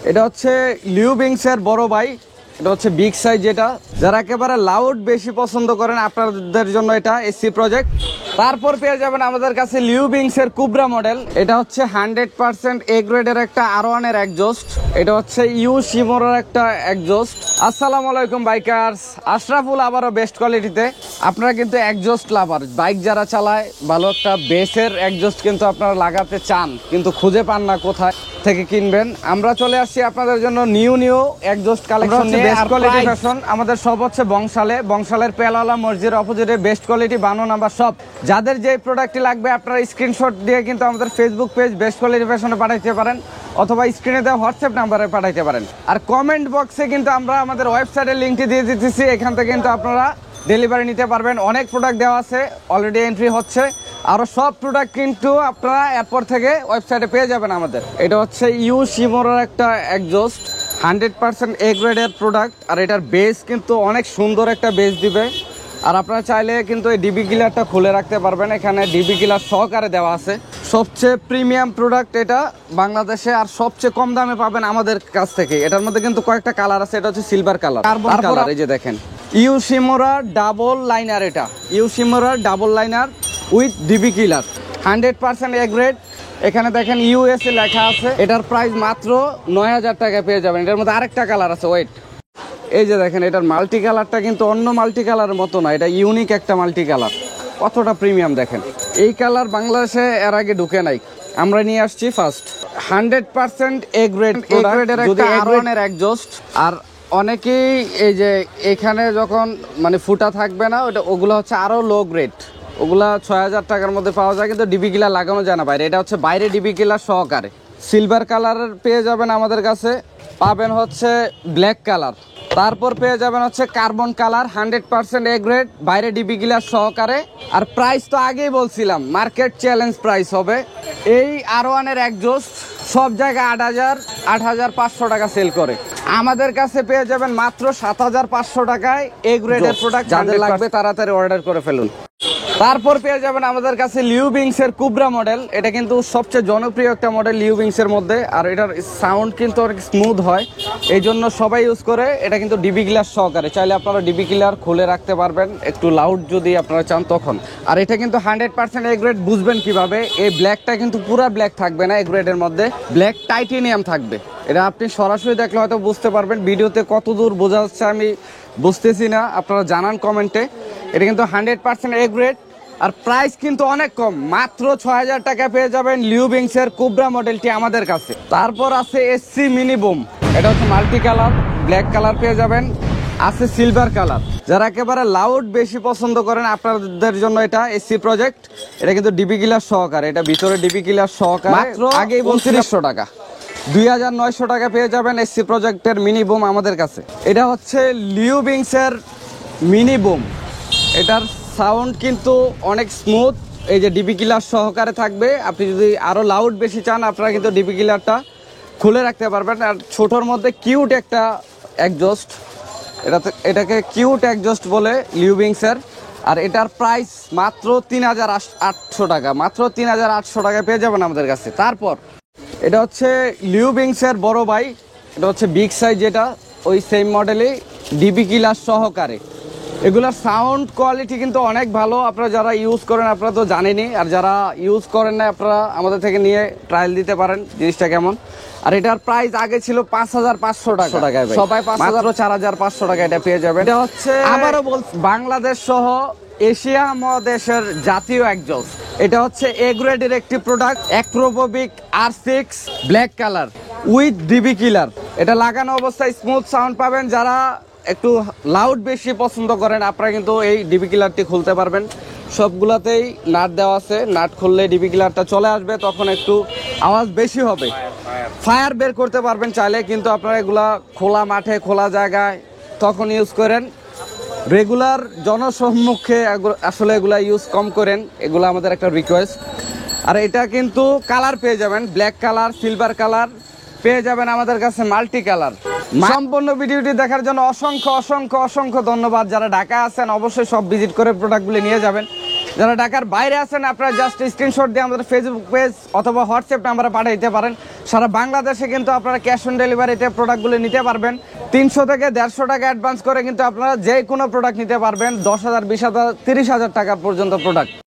এটা হচ্ছে লিউবিংস এর বড় ভাই, এটা হচ্ছে বিগ সাইজ। যেটা যারা একেবারে লাউড বেশি পছন্দ করেন আপনাদের জন্য এটা এসসি প্রজেক্ট। তারপর পেয়ে যাবেন আমাদের কাছে লিউবিংস এর কুবরা মডেল। এটা হচ্ছে 100% এ গ্রেডের একটা R1 এর এক্সজস্ট। এটা হচ্ছে ইউ শিমোরের একটা এক্সজস্ট। আসসালামু আলাইকুম বাইকার্স, আশরাফুল আবারও বেস্ট কোয়ালিটিতে। আপনারা কিন্তু এক্সজস্ট লাভার, বাইক যারা চালায় ভালো একটা বেসের এক্সজস্ট কিন্তু আপনারা লাগাতে চান কিন্তু খুঁজে পান না কোথায় থেকে কিনবেন। আমরা চলে আসছি আপনাদের জন্য নিউ এক্সজস্ট কালেকশন নিয়ে। বেস্ট কোয়ালিটি ফ্যাশন আমাদের সব হচ্ছে বংশালের পেলাওয়ালা মসজিদের অপোজিটে বেস্ট কোয়ালিটি 52 নাম্বার শপ। যাদের যে প্রোডাক্টটি লাগবে আপনারা স্ক্রিনশট দিয়ে কিন্তু আমাদের ফেসবুক পেজ বেস্ট কোয়ালিটি ফ্যাশনে পাঠাইতে পারেন অথবা স্ক্রিনে দেওয়া হোয়াটসঅ্যাপ নাম্বারে পাঠাইতে পারেন। আর কমেন্ট বক্সে কিন্তু আমরা আমাদের ওয়েবসাইটের লিঙ্কটি দিয়ে দিতেছি, এখান থেকে কিন্তু আপনারা ডেলিভারি নিতে পারবেন। অনেক প্রোডাক্ট দেওয়া আছে, অলরেডি এন্ট্রি হচ্ছে, আরও সব প্রোডাক্ট কিন্তু আপনারা এরপর থেকে ওয়েবসাইটে পেয়ে যাবেন আমাদের। এটা হচ্ছে ইউ শিমোরের একটা এক্সজস্ট, 100% এ গ্রেডের প্রোডাক্ট। আর এটার বেস কিন্তু অনেক সুন্দর একটা বেস দিবে। আর আপনারা চাইলে কিন্তু এই ডিবি কিলারটা খুলে রাখতে পারবেন, এখানে ডিবি কিলার সহকারে দেওয়া আছে। সবচেয়ে প্রিমিয়াম প্রোডাক্ট এটা বাংলাদেশে, আর সবচেয়ে কম দামে পাবেন আমাদের কাছ থেকে। এটার মধ্যে কিন্তু কয়েকটা কালার আছে, এটা হচ্ছে সিলভার কালার, কার্বন কালার। এই যে দেখেন ইউ শিমোরা ডাবল লাইনার, এটা U Shimora double liner with DB killer, 100% A grade. এখানে দেখেন ইউএসএ লেখা আছে। এটার প্রাইস মাত্র 9000 টাকা পেয়ে যাবেন। এটার মধ্যে আরেকটা কালার আছে, ওয়েট। এই যে দেখেন এটার মাল্টি কালারটা কিন্তু অন্য মাল্টি কালারের মতো না, এটা ইউনিক একটা মাল্টি কালার। কতটা প্রিমিয়াম দেখেন। এই কালার বাংলাদেশে এর আগে ঢুকে নাই, আমরা নিয়ে আসছি ফার্স্ট। 100% এ গ্রেড প্রোডাক্টের একটা R1 এর এক্সজস্ট। আর অনেকেই এই যে এখানে যখন মানে ফুটা থাকবে না, ওগুলো হচ্ছে আরো লো গ্রেড, ওগুলা 6000 টাকার মধ্যে পাওয়া যায়, কিন্তু ডিবি কিলার লাগানো যায় না বাইরে। এটা হচ্ছে বাইরে ডিবি কিলার সহকারে। সিলভার কালারের পেয়ে যাবেন আমাদের কাছে, পাবেন হচ্ছে ব্ল্যাক কালার, তারপর পেয়ে যাবেন হচ্ছে কার্বন কালার, 100% এ গ্রেড, বাইরে ডিবি কিলার সহকারে। আর প্রাইস তো আগেই বলছিলাম, মার্কেট চ্যালেঞ্জ প্রাইস হবে। এই R1 এর এক্সজস্ট সব জায়গায় 8500 টাকা সেল করে, আমাদের কাছে পেয়ে যাবেন মাত্র 7500 টাকায় এ গ্রেডের প্রোডাক্ট। যাদের লাগবে তাড়াতাড়ি অর্ডার করে ফেলুন। তারপর পেয়ে যাবেন আমাদের কাছে লিউবিংস এর কুবরা মডেল। এটা কিন্তু সবচেয়ে জনপ্রিয় একটা মডেল লিউবিংস এর মধ্যে। আর এটার সাউন্ড কিন্তু অনেক স্মুথ হয়, এই জন্য সবাই ইউজ করে। এটা কিন্তু ডিবি কিলার সহকারে, চাইলে আপনারা ডিবি কিলার খুলে রাখতে পারবেন একটু লাউড যদি আপনারা চান তখন। আর এটা কিন্তু 100% এ গ্রেড। বুঝবেন কিভাবে? এই ব্ল্যাকটা কিন্তু পুরা ব্ল্যাক থাকবে না, এ গ্রেডের মধ্যে ব্ল্যাক টাইটেনিয়াম থাকবে। এটা আপনি সরাসরি দেখলে হয়তো বুঝতে পারবেন, ভিডিওতে কত দূর বোঝা যাচ্ছে আমি বুঝতেছি না, আপনারা জানান কমেন্টে। এটা কিন্তু 100% এ গ্রেড। আর প্রাইস কিন্তু অনেক কম, মাত্র 6000 টাকা পেয়ে যাবেন লিউবিংস এর কুবরা মডেলটি আমাদের কাছে। তারপর আছে এসসি মিনি বুম, এটা হচ্ছে মাল্টি কালার, ব্ল্যাক কালার পেয়ে যাবেন, আছে সিলভার কালার। যারা একেবারে লাউড বেশি পছন্দ করেন আপনাদের জন্য এটা এসসি প্রজেক্ট। এটা কিন্তু ডিবি কিলার সহকারে, এটা ভিতরে ডিবি কিলার সহকারে, মাত্র আগেই 2900 টাকা, 2900 টাকা পেয়ে যাবেন এসসি প্রজেক্টের মিনি বুম আমাদের কাছে। এটা হচ্ছে লিউবিংস এর মিনি বুম। এটার সাউন্ড কিন্তু অনেক স্মুথ, এই যে ডিবি কিলার সহকারে থাকবে। আপনি যদি আরো লাউড বেশি চান আপনারা কিন্তু ডিবি কিলারটা খুলে রাখতে পারবেন। আর ছোটোর মধ্যে কিউট একটা এক্সজস্ট, এটাকে কিউট এক্সজস্ট বলে লিউবিংসের। আর এটার প্রাইস মাত্র 3800 টাকা, মাত্র 3800 টাকায় পেয়ে যাবেন আমাদের কাছে। তারপর এটা হচ্ছে লিউবিংসের বড় ভাই, এটা হচ্ছে বিগ সাইজ, যেটা ওই সেম মডেলেই ডিবি কিলার সহকারে। এগুলার সাউন্ড কোয়ালিটি কিন্তু অনেক ভালো, আপনারা যারা ইউজ করেন আপনারা তো জানেনই। আর যারা ইউজ করেন না আপনারা আমাদের থেকে নিয়ে ট্রায়াল দিতে পারেন জিনিসটা কেমন। আর এটার প্রাইস আগে ছিল 5500 টাকায়, সবাই 4500 টাকা এটা পেয়ে যাবেন। এটা হচ্ছে আবারও বলছি বাংলাদেশ সহ এশিয়া মহাদেশের জাতীয় এক্সজস্ট। এটা হচ্ছে এ গ্রেডের একটি প্রোডাক্ট, অ্যাক্রোববিক R6 black colour with DB killer. এটা লাগানো অবস্থায় স্মুথ সাউন্ড পাবেন। যারা একটু লাউড বেশি পছন্দ করেন আপনারা কিন্তু এই ডিবি কিলারটি খুলতে পারবেন। সবগুলাতেই নাট দেওয়া আছে, নাট খুললে ডিবি কিলারটা চলে আসবে, তখন একটু আওয়াজ বেশি হবে, ফায়ার বের করতে পারবেন চাইলে। কিন্তু আপনারা এগুলা খোলা মাঠে খোলা জায়গায় তখন ইউজ করেন, রেগুলার জনসম্মুখে আসলে এগুলা ইউজ কম করেন, এগুলো আমাদের একটা রিকোয়েস্ট। আর এটা কিন্তু কালার পেয়ে যাবেন, ব্ল্যাক কালার, সিলভার কালার পেয়ে যাবেন আমাদের কাছে, মাল্টি কালার। সম্পূর্ণ ভিডিওটি দেখার জন্য অসংখ্য অসংখ্য অসংখ্য ধন্যবাদ। যারা ঢাকা আছেন অবশ্যই সব ভিজিট করে প্রোডাক্টগুলি নিয়ে যাবেন। যারা ঢাকার বাইরে আছেন আপনারা জাস্ট স্ক্রিনশট দিয়ে আমাদের ফেসবুক পেজ অথবা হোয়াটসঅ্যাপ নাম্বারে পাঠিয়ে দিতে পারেন। সারা বাংলাদেশে কিন্তু আপনারা ক্যাশ অন ডেলিভারিতে প্রোডাক্টগুলো নিতে পারবেন। 300 থেকে 150 টাকা অ্যাডভান্স করে কিন্তু আপনারা যে কোনো প্রোডাক্ট নিতে পারবেন, 10,000, 20,000, 30,000 টাকা পর্যন্ত প্রোডাক্ট।